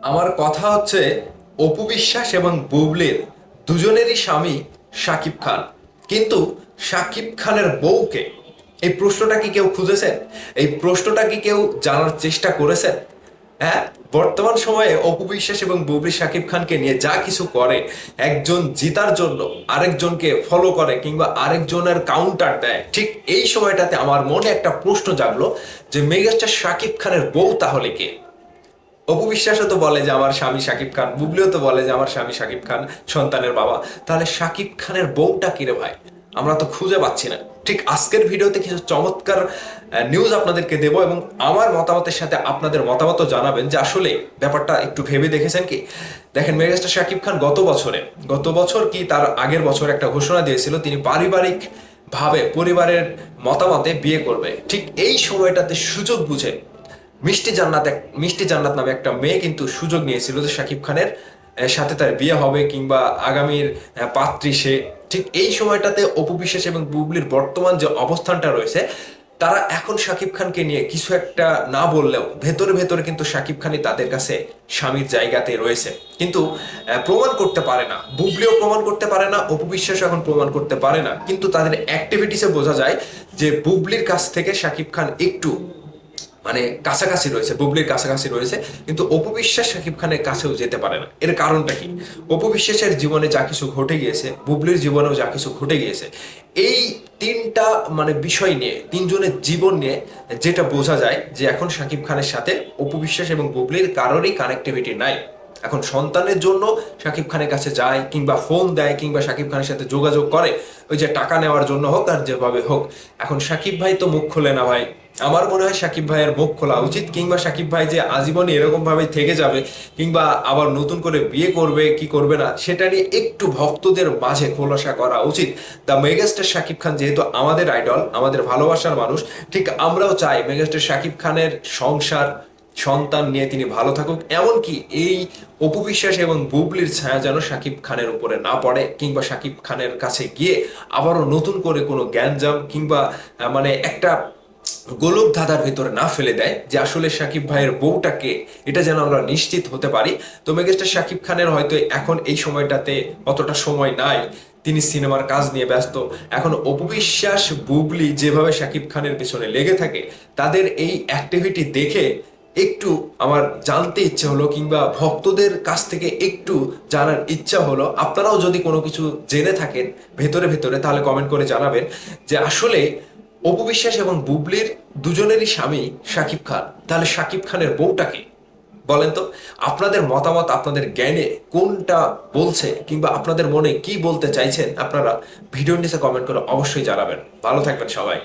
আমার কথা হচ্ছে অপু বিশ্বাস এবং বুবলির দুজনেরই স্বামী শাকিব খান। কিন্তু শাকিব খানের বউকে, এই প্রশ্নটা কি কেউ খুঁজেছেন? এই প্রশ্নটা কি কেউ জানার চেষ্টা করেছেন? হ্যাঁ, বর্তমান সময়ে অপু বিশ্বাস এবং বুবলি শাকিব খানকে নিয়ে যা কিছু করে, একজন জিতার জন্য আরেকজনকে ফলো করে কিংবা আরেকজনের কাউন্টার দেয়, ঠিক এই সময়টাতে আমার মনে একটা প্রশ্ন জাগলো যে মেগাস্টার শাকিব খানের বউ তাহলে কে? অপু বিশ্বাসও তো বলে যে আমার স্বামী শাকিব খান, বুবলিও তো বলে যে আমার স্বামী শাকিব খান, সন্তানের বাবা। তাহলে শাকিব খানের বউটা কিরে ভাই? আমরা তো খুঁজে পাচ্ছি না। ঠিক আজকের ভিডিওতে কিছু চমৎকার নিউজ আপনাদেরকে দেবো এবং আমার মতামতের সাথে আপনাদের মতামতও জানাবেন যে আসলে ব্যাপারটা একটু ভেবে দেখেছেন কি। দেখেন, মেগাস্টার শাকিব খান গত বছর কি তার আগের বছর একটা ঘোষণা দিয়েছিল তিনি পারিবারিক ভাবে পরিবারের মতামতে বিয়ে করবে। ঠিক এই সময়টাতে সুযোগ বুঝে মিষ্টি জান্নাত নামে একটা মেয়ে কিন্তু সুযোগ নিয়েছিল যে শাকিব খানের সাথে তার বিয়ে হবে কিংবা আগামীর পাত্রী সে। ঠিক এই সময়টাতে অপু বিশ্বাস এবং বুবলির বর্তমান যে অবস্থানটা রয়েছে, তারা এখন শাকিব খানকে নিয়ে কিছু একটা না বললেও ভেতরে ভেতরে কিন্তু শাকিব খানই তাদের কাছে স্বামীর জায়গাতে রয়েছে। কিন্তু প্রমাণ করতে পারে না, বুবলিও প্রমাণ করতে পারে না, অপু বিশ্বাসও এখন প্রমাণ করতে পারে না। কিন্তু তাদের অ্যাক্টিভিটিসে বোঝা যায় যে বুবলির কাছ থেকে শাকিব খান একটু মানে কাছাকাছি রয়েছে, বুবলির কাছাকাছি রয়েছে। কিন্তু অপু বিশ্বাস শাকিব খানের কাছেও যেতে পারে না। এর কারণটা কি? অপু বিশ্বাসের জীবনে যা কিছু ঘটে গিয়েছে, বুবলির জীবনেও যা কিছু ঘটে গিয়েছে, এই তিনটা বিষয় নিয়ে, তিনজনের জীবন নিয়ে যেটা বোঝা যায় যে এখন শাকিব খানের সাথে অপু বিশ্বাস এবং বুবলির কারোরই কানেক্টিভিটি নাই। এখন সন্তানের জন্য শাকিব খানের কাছে যায় কিংবা ফোন দেয় কিংবা শাকিব খানের সাথে যোগাযোগ করে, ওই যে টাকা নেওয়ার জন্য হোক আর যেভাবে হোক। এখন শাকিব ভাই তো মুখ খোলে না ভাই। আমার মনে হয় শাকিব ভাইয়ের মুখ খোলা উচিত, কিংবা শাকিব ভাই যে আজীবনই এরকম ভাবে থেকে যাবে কিংবা আবার নতুন করে বিয়ে করবে কি করবে না সেটা নিয়ে একটু ভক্তদের মাঝে খোলাসা করা উচিত। দ্য মেগাস্টার শাকিব খান যেহেতু আমাদের আইডল, আমাদের ভালোবাসার মানুষ, ঠিক আমরাও চাই মেগাস্টার শাকিব খানের সংসার সন্তান নিয়ে তিনি ভালো থাকুক। এমনকি এই অপু বিশ্বাস এবং বুবলির ছায়া যেন শাকিব খানের উপরে না পড়ে কিংবা শাকিব খানের কাছে গিয়ে আবারও নতুন করে কোনো গ্যাঞ্জাম কিংবা একটা গোলক ধাঁধার ভিতরে না ফেলে দেয় যে আসলে শাকিব ভাইয়ের বউটাকে, এটা যেন আমরা নিশ্চিত হতে পারি। তো মেগাস্টার শাকিব খানের হয়তো এখন এই সময়টাতে অতটা সময় নাই, তিনি সিনেমার কাজ নিয়ে ব্যস্ত। এখন অপু বিশ্বাস বুবলি যেভাবে শাকিব খানের পেছনে লেগে থাকে, তাদের এই অ্যাক্টিভিটি দেখে একটু আমার জানতে ইচ্ছে হলো কিংবা ভক্তদের কাছ থেকে একটু জানার ইচ্ছা হলো। আপনারাও যদি কোনো কিছু জেনে থাকেন ভেতরে ভেতরে, তাহলে কমেন্ট করে জানাবেন যে আসলে অপু বিশ্বাস এবং বুবলির দুজনেরই স্বামী শাকিব খান, তাহলে শাকিব খানের বউটাকে বলেন তো। আপনাদের মতামত, আপনাদের জ্ঞানে কোনটা বলছে কিংবা আপনাদের মনে কি বলতে চাইছেন, আপনারা ভিডিওর নিচে কমেন্ট করে অবশ্যই জানাবেন। ভালো থাকবেন সবাই।